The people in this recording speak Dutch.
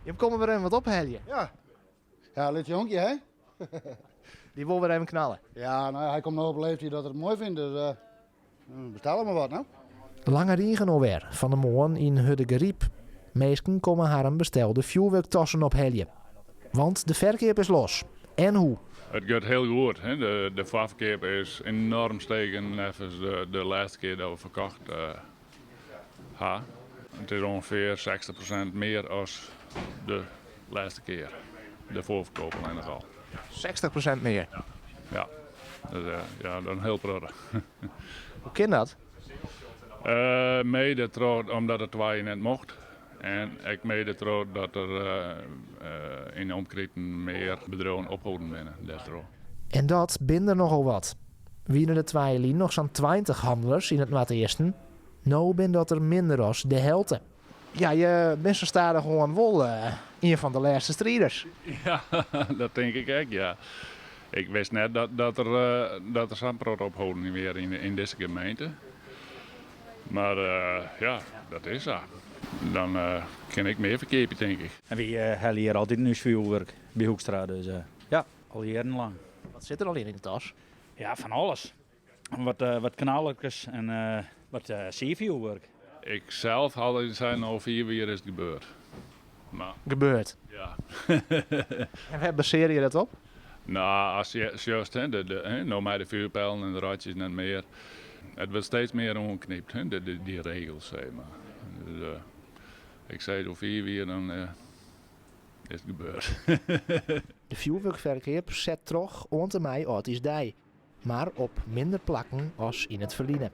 Je komt weer even wat opheljen. Ja, dit jonkje, hè? Die wil weer even knallen. Ja, nou, hij komt nog op leeftijd dat hij het mooi vindt, dus bestel hem maar wat, nou. Lange regen alweer van de morgen in Huddegeriep. Meesten komen haar een bestelde vuurwerktassen opheljen. Want de verkeer is los. En hoe? Het gaat heel goed. Hè? De verkoop is enorm stegen even de laatste keer dat we verkocht hebben. Het is ongeveer 60% meer als de laatste keer. De voorverkoop alleen nog al. 60% meer. Ja, dat is heel prettig. Hoe kan dat? Mede trouw omdat het twee net mocht. En ik mede trouw dat er in de omkreten meer bedrijven ophouden binnen. En dat binnen nogal wat. Wie er de tweeën nog zo'n 20 handelaars in het Noord-Eersten. Nou ben dat er minder als de helte. Ja, je bent zo stadig gewoon wel een van de laatste strijders. Ja, dat denk ik ook, ja. Ik wist net dat er zandbrood ophouden weer in deze gemeente. Maar ja, dat is zo. Dan ken ik meer verkeer, denk ik. En we hebben hier altijd nu vuurwerk bij Hoekstra, dus ja, al jarenlang. Wat zit er al in de tas? Ja, van alles. Wat knalletjes en wat zeevuurwerk. Ik zelf had zijn al 4 jaar is het gebeurd. Maar Gebeurt. ja. En waar baseer je dat op? Nou, als je juist, nou met de vuurpijlen en de ratjes net meer. Het wordt steeds meer omgeknipt, hè, die regels, zeg maar. Dus, ik zei al 4 jaar, dan is het gebeurd. De vuurwerkverkeer zet toch onder mij uit is die. Maar op minder plakken als in het verliezen.